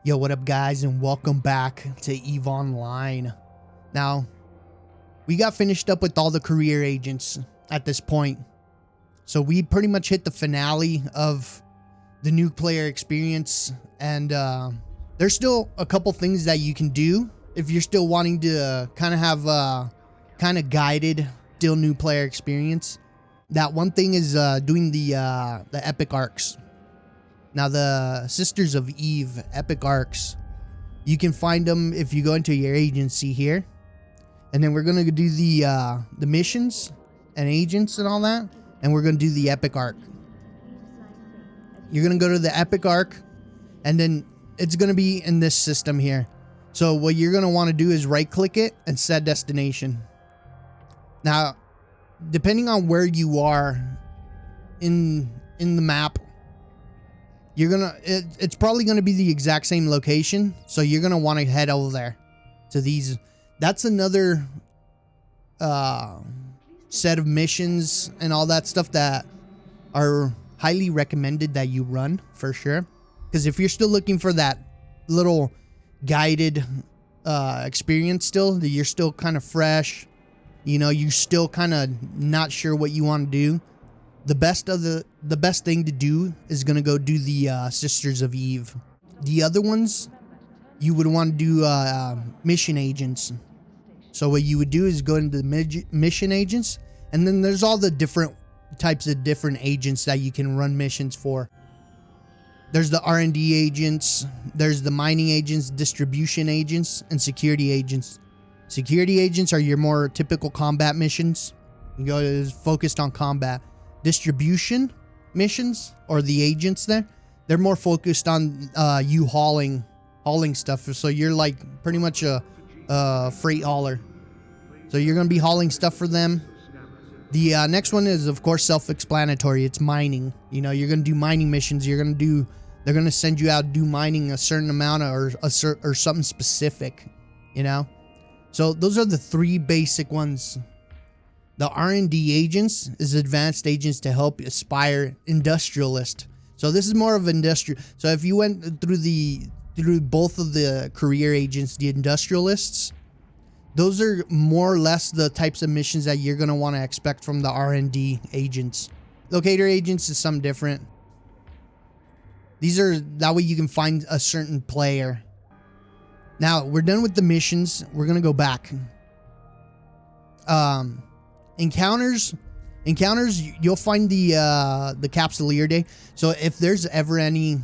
Yo, what up guys, and welcome back to EveOnline. Now, we got finished up with all the career agents at this point. So we pretty much hit the finale of the new player experience, and there's still a couple things that you can do if you're still wanting to kind of have kind of guided still new player experience. That one thing is doing the epic arcs. Now, the Sisters of Eve epic arcs, you can find them if you go into your agency here, and then we're gonna do the missions and agents and all that, and we're gonna do the epic arc. You're gonna go to the epic arc, and then it's gonna be in this system here. So what you're gonna want to do is right click it and set destination. Now, depending on where you are in the map, you're gonna it's probably gonna be the exact same location, so you're gonna want to head over there to these. That's another set of missions and all that stuff that are highly recommended that you run for sure, because if you're still looking for that little guided experience, still that you're still kind of fresh, you know, you're still kind of not sure what you want to do, the best thing to do is gonna go do the Sisters of Eve. The other ones you would want to do mission agents. So what you would do is go into the mission agents, and then there's all the different types of different agents that you can run missions for. There's the R&D agents, there's the mining agents, distribution agents, and security agents. Security agents are your more typical combat missions. You go is focused on combat. Distribution missions, or the agents there, they're more focused on you hauling stuff. So you're like pretty much a freight hauler. So you're gonna be hauling stuff for them. The next one is, of course, self-explanatory. It's mining. You know, you're gonna do mining missions. They're gonna send you out to do mining a certain amount or something specific. You know, so those are the three basic ones. The R&D agents is advanced agents to help aspire industrialist. So this is more of industrial. So if you went through both of the career agents, the industrialists, those are more or less the types of missions that you're going to want to expect from the R&D agents. Locator agents is something different. These are, that way you can find a certain player. Now, we're done with the missions. We're going to go back. Encounters, you'll find the Capsuleer Day. So if there's ever any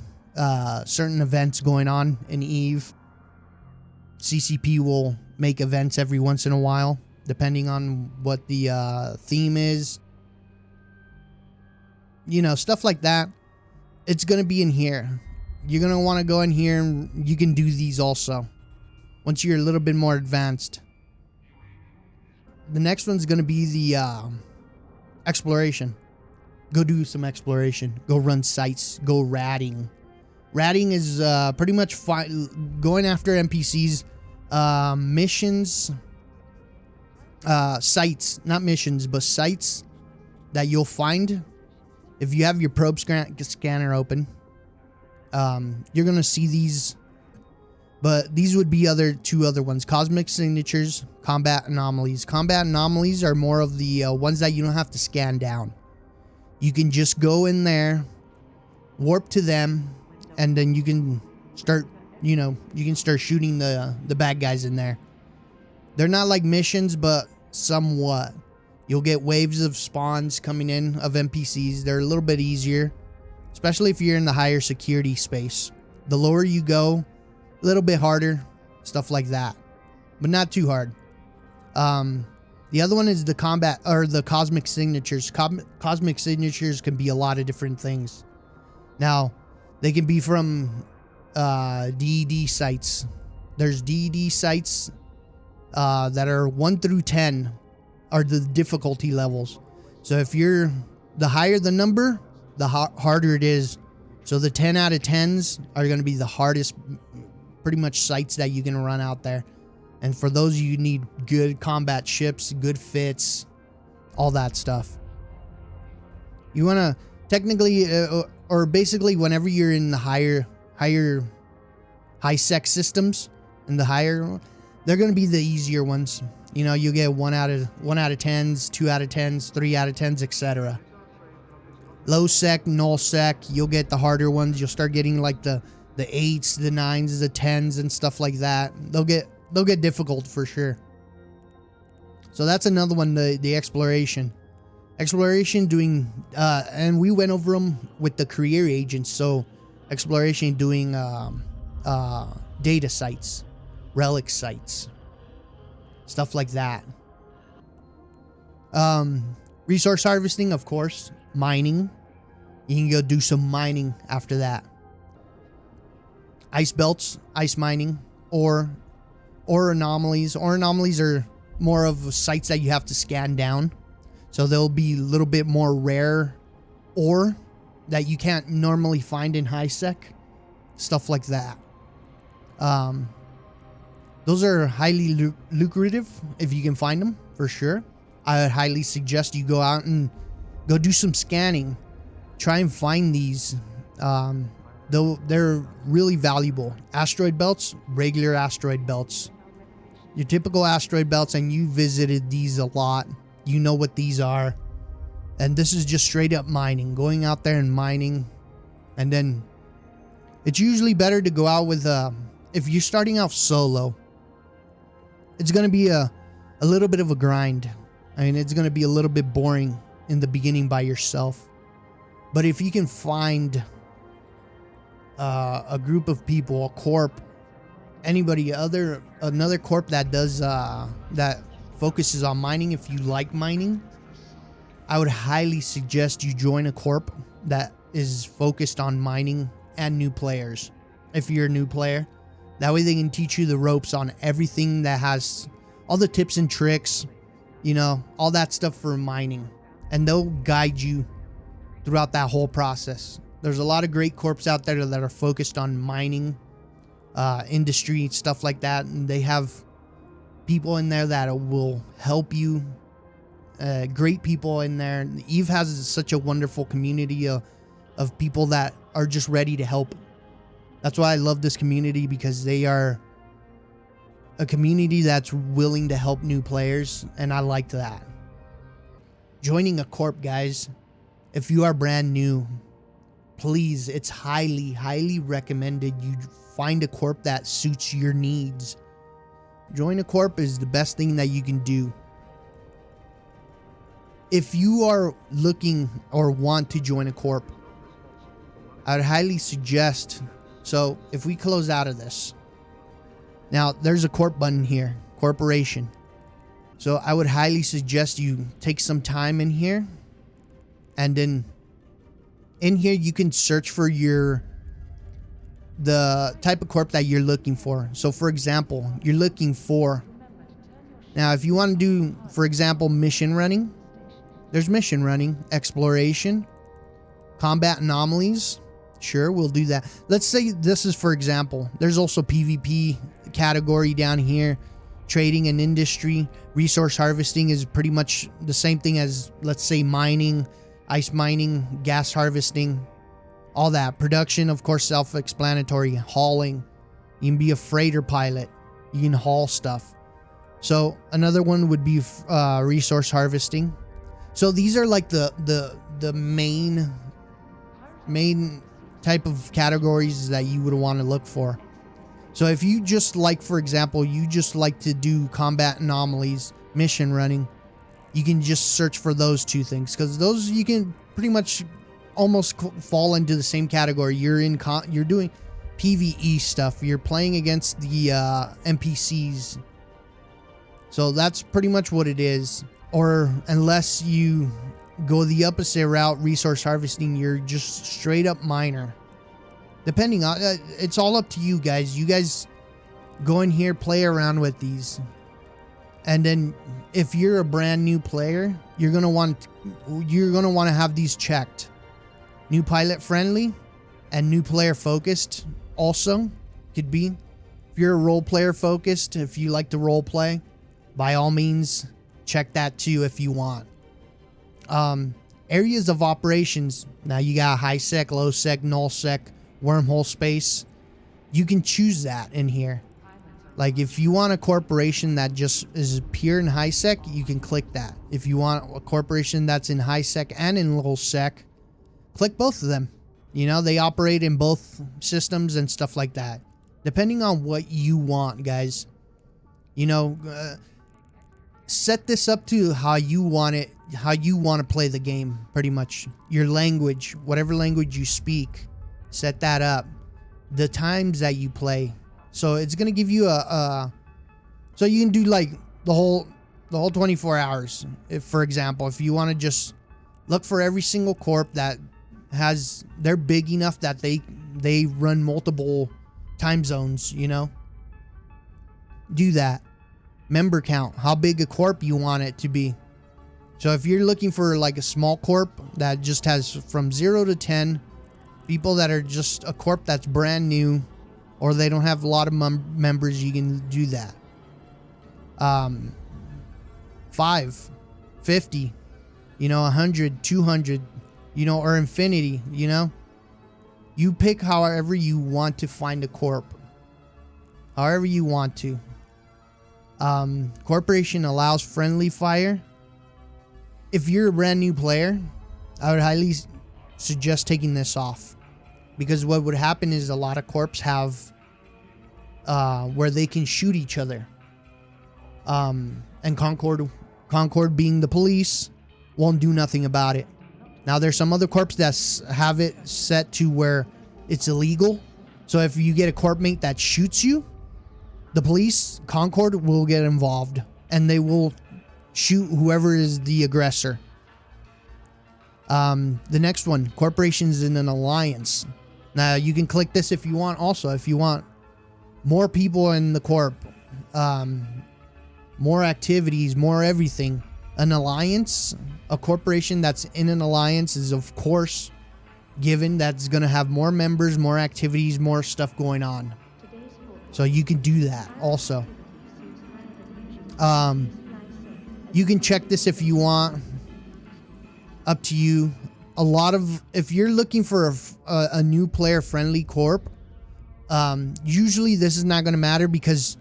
certain events going on in Eve, CCP will make events every once in a while, depending on what the theme is. You know, stuff like that. It's going to be in here. You're going to want to go in here, and you can do these also once you're a little bit more advanced. The next one's going to be the exploration. Go do some exploration. Go run sites. Go ratting. Ratting is pretty much going after NPCs. Missions. Sites. Not missions, but sites that you'll find. If you have your probe scanner open, you're going to see these. But these would be two other ones. Cosmic signatures, combat anomalies. Combat anomalies are more of the ones that you don't have to scan down. You can just go in there, warp to them, and then you can start, you know, you can start shooting the bad guys in there. They're not like missions, but somewhat. You'll get waves of spawns coming in of NPCs. They're a little bit easier, especially if you're in the higher security space. The lower you go, a little bit harder, stuff like that, but not too hard. The other one is the combat, or the cosmic signatures. Cosmic signatures can be a lot of different things. Now, they can be from DED sites. There's DED sites that are 1 through 10 are the difficulty levels. So if you're, the higher the number, the harder it is. So the 10 out of 10s are going to be the hardest pretty much sites that you can run out there. And for those, you need good combat ships, good fits, all that stuff. You want to technically, or basically whenever you're in the higher high sec systems and the higher, they're going to be the easier ones. You know, you get 1 out of 10s, 2 out of 10s, 3 out of 10s, etc. Low sec, null sec, you'll get the harder ones. You'll start getting like the 8s, the 9s, the 10s and stuff like that. They'll get difficult for sure. So that's another one, the exploration. Exploration doing, and we went over them with the career agents. So exploration doing data sites, relic sites, stuff like that. Resource harvesting, of course, mining. You can go do some mining after that. Ice belts, ice mining, or anomalies. Or anomalies are more of sites that you have to scan down. So they'll be a little bit more rare ore that you can't normally find in high sec. Stuff like that. Those are highly lucrative if you can find them, for sure. I would highly suggest you go out and go do some scanning. Try and find these. Though they're really valuable. Asteroid belts, regular asteroid belts. Your typical asteroid belts, and you visited these a lot. You know what these are. And this is just straight up mining. Going out there and mining. And then it's usually better to go out with, if you're starting out solo, it's going to be a little bit of a grind. I mean, it's going to be a little bit boring in the beginning by yourself. But if you can find a group of people, a corp, anybody, another corp that does, that focuses on mining. If you like mining, I would highly suggest you join a corp that is focused on mining and new players. If you're a new player, that way they can teach you the ropes on everything that has all the tips and tricks, you know, all that stuff for mining, and they'll guide you throughout that whole process. There's a lot of great corps out there that are focused on mining, industry, stuff like that, and they have people in there that will help you. Great people in there. Eve has such a wonderful community of people that are just ready to help. That's why I love this community, because they are a community that's willing to help new players, and I liked that. Joining a corp, guys, if you are brand new, please, it's highly recommended you find a corp that suits your needs. Join a corp is the best thing that you can do. If you are looking or want to join a corp, I would highly suggest, so if we close out of this, now there's a corp button here, corporation. So I would highly suggest you take some time in here, and then in here you can search for the type of corp that you're looking for. So for example, you're looking for, now if you want to do, for example, mission running, there's mission running, exploration, combat anomalies. Sure, we'll do that. Let's say this is, for example, there's also PvP category down here, trading and industry. Resource harvesting is pretty much the same thing as, let's say, mining, ice mining, gas harvesting, all that. Production, of course, self-explanatory. Hauling, you can be a freighter pilot, you can haul stuff. So another one would be resource harvesting. So these are like the main type of categories that you would want to look for. So if you just like, for example, you just like to do combat anomalies, mission running, you can just search for those two things, because those you can pretty much almost fall into the same category. You're doing PvE stuff. You're playing against the NPCs. So that's pretty much what it is. Or unless you go the opposite route, resource harvesting, you're just straight up miner. Depending on, it's all up to you guys. You guys go in here, play around with these. And then if you're a brand new player, you're going to want to have these checked. New pilot friendly and new player focused also could be. If you're a role player focused, if you like to role play, by all means, check that too if you want. Areas of operations. Now you got high sec, low sec, null sec, wormhole space. you can choose that in here. Like if you want a corporation that just is pure in high sec, you can click that. If you want a corporation that's in high sec and in low sec, click both of them. You know, they operate in both systems and stuff like that. Depending on what you want, guys. You know, set this up to how you want it, how you want to play the game, pretty much. Your language, whatever language you speak, set that up. The times that you play. So it's going to give you so you can do like the whole 24 hours. If, for example, if you want to just look for every single corp that they're big enough that they run multiple time zones, you know, do that. Member count, how big a corp you want it to be. So if you're looking for like a small corp that just has from 0 to 10 people that are just a corp that's brand new, or they don't have a lot of members, you can do that. 5, 50, you know, 100, 200, you know, or infinity, you know. You pick however you want to find a corp. However you want to. Corporation allows friendly fire. If you're a brand new player, I would highly suggest taking this off, because what would happen is a lot of corps have where they can shoot each other, and Concord being the police won't do nothing about it. Now there's some other corps that have it set to where it's illegal, so if you get a corp mate that shoots you, the police, Concord, will get involved and they will shoot whoever is the aggressor. The next one, corporations in an alliance. Now you can click this if you want. Also, if you want more people in the corp, more activities, more everything. An alliance, a corporation that's in an alliance is of course given that's going to have more members, more activities, more stuff going on. So you can do that also. You can check this if you want. Up to you. If you're looking for a new player friendly corp, usually this is not going to matter, because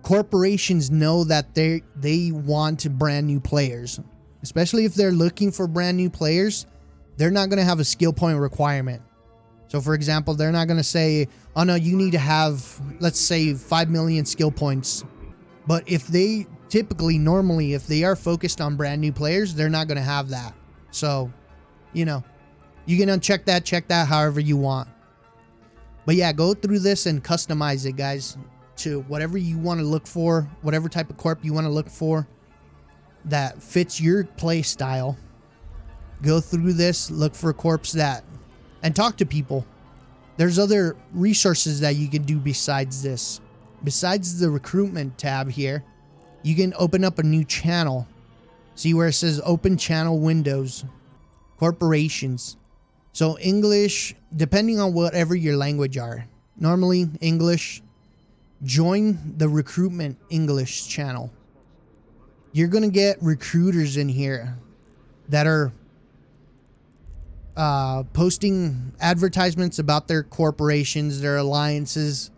corporations know that they want brand new players. Especially if they're looking for brand new players, they're not going to have a skill point requirement. So for example, they're not going to say, oh no, you need to have, let's say, 5 million skill points. But if they normally, if they are focused on brand new players, they're not going to have that. So, you know, you can uncheck that, check that however you want. But yeah, go through this and customize it, guys, to whatever you want to look for, whatever type of corp you want to look for that fits your play style. Go through this, look for corps and talk to people. There's other resources that you can do besides this. Besides the recruitment tab here, you can open up a new channel. See where it says open channel windows, corporations. So English, depending on whatever your language are. Normally English, join the recruitment English channel. You're going to get recruiters in here that are posting advertisements about their corporations, their alliances.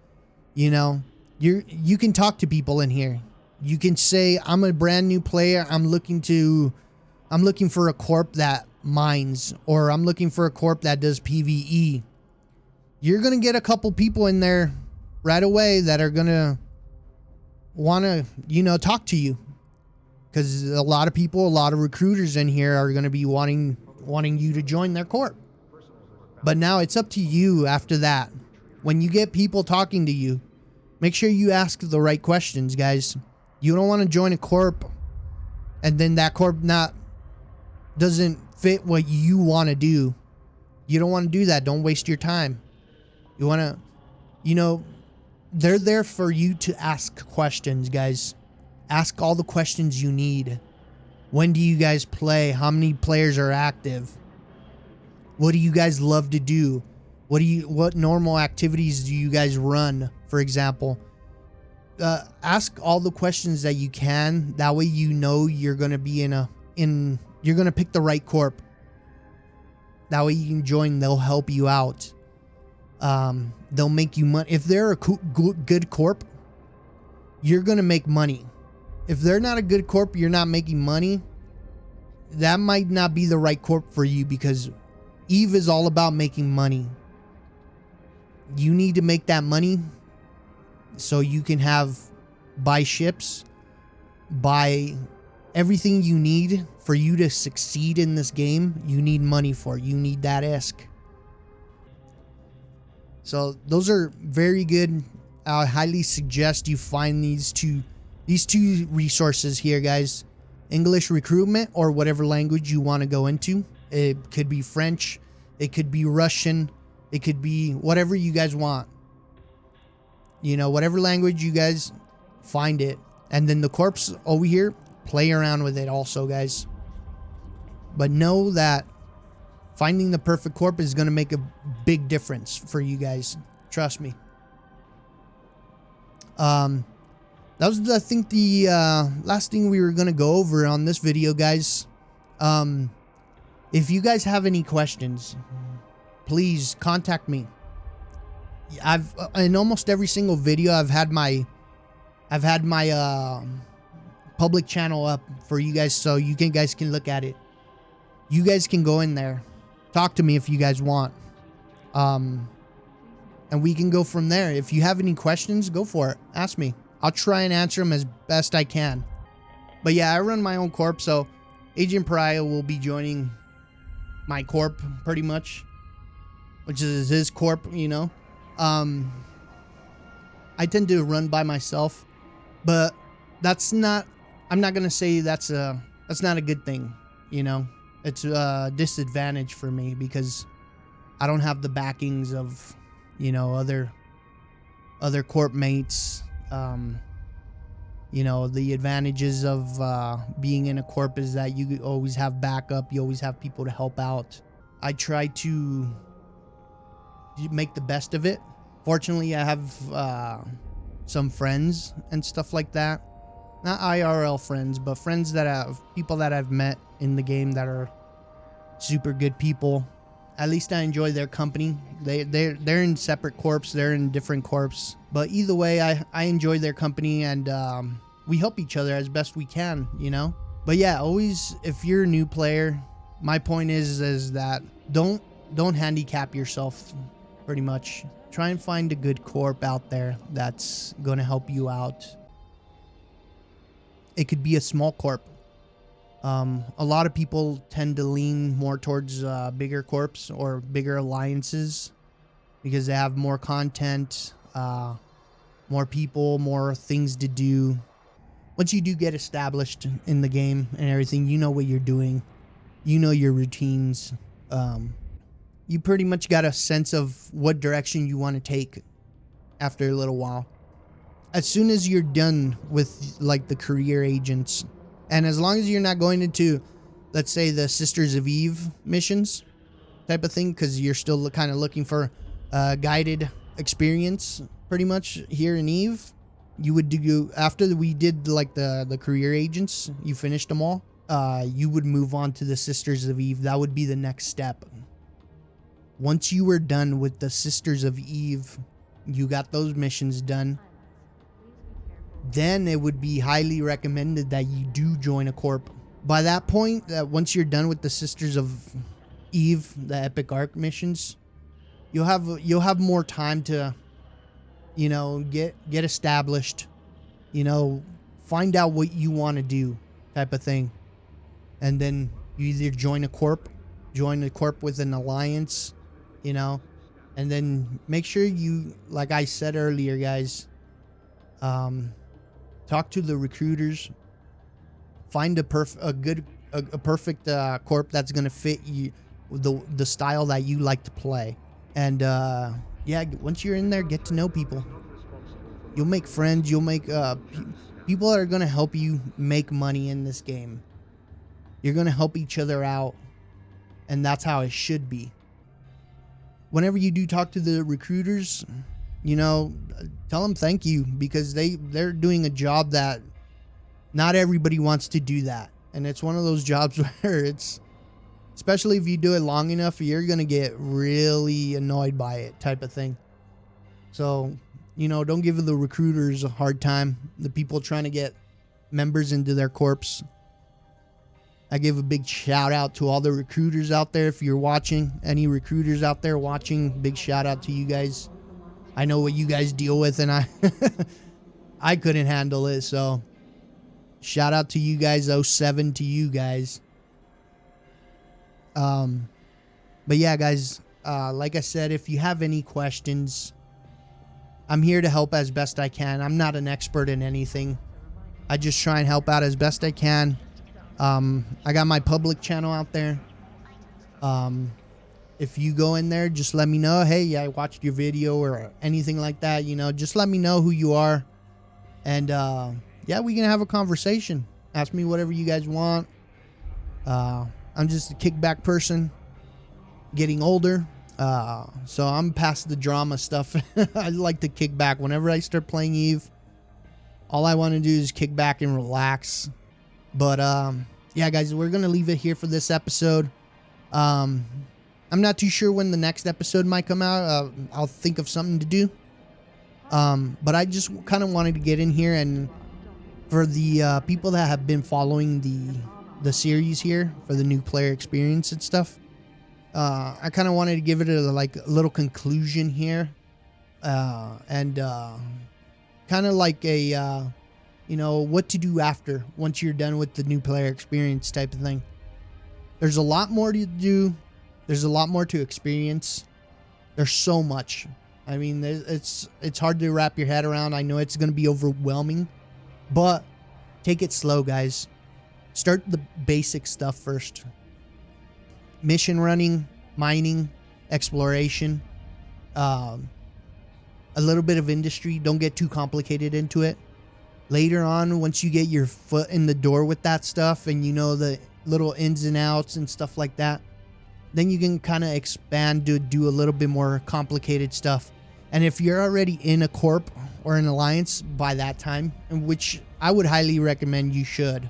You know, you can talk to people in here. You can say, I'm a brand new player. I'm looking for a corp that mines, or I'm looking for a corp that does PvE. You're going to get a couple people in there right away that are going to want to, you know, talk to you. Because a lot of people, a lot of recruiters in here are going to be wanting you to join their corp. But now it's up to you after that. When you get people talking to you, make sure you ask the right questions, guys. You don't want to join a corp and then that corp doesn't fit what you want to do. You don't want to do that. Don't waste your time. You want to, you know, they're there for you to ask questions, guys. Ask all the questions you need. When do you guys play? How many players are active? What do you guys love to do? What normal activities do you guys run, for example? Ask all the questions that you can. That way you know you're going to be you're going to pick the right corp. That way you can join, they'll help you out. They'll make you money. If they're a good corp, you're gonna make money. If they're not a good corp, you're not making money. That might not be the right corp for you, because Eve is all about making money. You need to make that money so you can buy ships, buy everything you need for you to succeed in this game. You need money for. You need that ISK. So those are very good. I highly suggest you find these two resources here, guys. English recruitment, or whatever language you want to go into. It could be French, it could be Russian, it could be whatever you guys want. You know, whatever language you guys find it. And then the corpse over here, play around with it also, guys. But know that finding the perfect corp is going to make a big difference for you guys. Trust me. That was, I think, the last thing we were going to go over on this video, guys. If you guys have any questions, please contact me. In almost every single video, I've had my public channel up for you guys, so you guys can look at it. You guys can go in there, talk to me if you guys want, and we can go from there. If you have any questions, go for it. Ask me. I'll try and answer them as best I can. But yeah, I run my own corp, so Agent Pariah will be joining my corp pretty much, which is his corp, you know. I tend to run by myself, but that's not, I'm not gonna say that's not a good thing, you know. It's a disadvantage for me because I don't have the backings of, you know, other corp mates. You know, the advantages of being in a corp is that you always have backup, you always have people to help out. I try to make the best of it. Fortunately, I have some friends and stuff like that. Not IRL friends, but friends people that I've met in the game that are super good people. At least I enjoy their company. They're in separate corps, they're in different corps, but either way, I enjoy their company, and we help each other as best we can, you know. But yeah, always, if you're a new player, my point is that don't handicap yourself. Pretty much, try and find a good corp out there that's gonna help you out. It could be a small corp. A lot of people tend to lean more towards bigger corps or bigger alliances because they have more content, more people, more things to do. Once you do get established in the game and everything, you know what you're doing. You know your routines. You pretty much got a sense of what direction you want to take after a little while. As soon as you're done with like the career agents, and as long as you're not going into, let's say, the Sisters of Eve missions type of thing, because you're still kind of looking for guided experience pretty much here in Eve, you would do, after we did like the career agents, you finished them all, you would move on to the Sisters of Eve. That would be the next step. Once you were done with the Sisters of Eve, you got those missions done, then it would be highly recommended that you do join a corp. By that point, once you're done with the Sisters of Eve, the Epic Arc missions, you'll have more time to, you know, get established, you know, find out what you want to do type of thing. And then you either join a corp with an alliance, you know, and then make sure you, like I said earlier, guys, talk to the recruiters, find a perfect corp that's gonna fit you, the style that you like to play. And yeah, once you're in there, get to know people. You'll make friends. You'll make people that are gonna help you make money in this game. You're gonna help each other out, and that's how it should be. Whenever you do talk to the recruiters, you know, tell them thank you, because they're doing a job that not everybody wants to do that. And it's one of those jobs where it's Especially if you do it long enough, you're going to get really annoyed by it type of thing. So, you know, don't give the recruiters a hard time. The people trying to get members into their corps. I give a big shout out to all the recruiters out there. If you're watching, any recruiters out there watching, big shout out to you guys. I know what you guys deal with, and I couldn't handle it. So shout out to you guys. 07 to you guys. But yeah, guys, like I said, if you have any questions, I'm here to help as best I can. I'm not an expert in anything. I just try and help out as best I can. I got my public channel out there. If you go in there, just let me know. Hey, I watched your video or anything like that. You know, just let me know who you are. And, yeah, we can have a conversation. Ask me whatever you guys want. I'm just a kickback person, getting older. So I'm past the drama stuff. I like to kick back. Whenever I start playing Eve, all I want to do is kick back and relax. But yeah, guys, we're going to leave it here for this episode. I'm not too sure when the next episode might come out. I'll think of something to do. But I just kind of wanted to get in here, and for the people that have been following the series here for the new player experience and stuff, I kind of wanted to give it a little conclusion here, and kind of like a you know, what to do after once you're done with the new player experience type of thing. There's a lot more to do. There's a lot more to experience. There's so much. I mean, it's hard to wrap your head around. I know it's going to be overwhelming, but take it slow, guys. Start the basic stuff first. Mission running, mining, exploration, a little bit of industry. Don't get too complicated into it. Later on, once you get your foot in the door with that stuff and you know the little ins and outs and stuff like that, then you can kind of expand to do a little bit more complicated stuff. And if you're already in a corp or an alliance by that time, which I would highly recommend you should,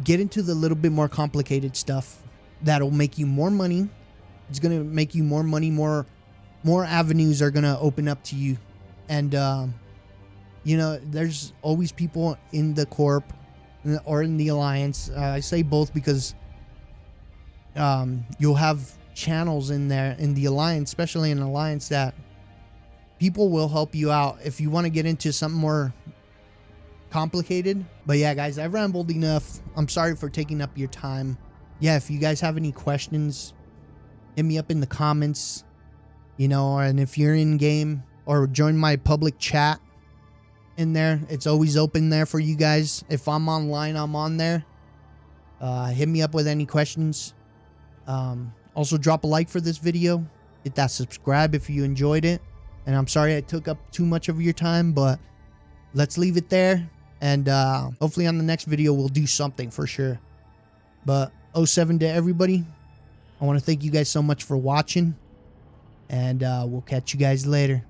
get into the little bit more complicated stuff that'll make you more money. It's going to make you more money. More avenues are going to open up to you. And, you know, there's always people in the corp or in the alliance. I say both because you'll have channels in there in the alliance, especially in alliance, that people will help you out if you want to get into something more complicated. But yeah, guys, I've rambled enough. I'm sorry for taking up your time. Yeah, if you guys have any questions, hit me up in the comments, you know, and if you're in game, or join my public chat in there. It's always open there for you guys. If I'm online, I'm on there. Hit me up with any questions. Also, drop a like for this video. Hit that subscribe if you enjoyed it. And I'm sorry I took up too much of your time, but let's leave it there. And hopefully on the next video, we'll do something for sure. But 07 to everybody. I want to thank you guys so much for watching. And we'll catch you guys later.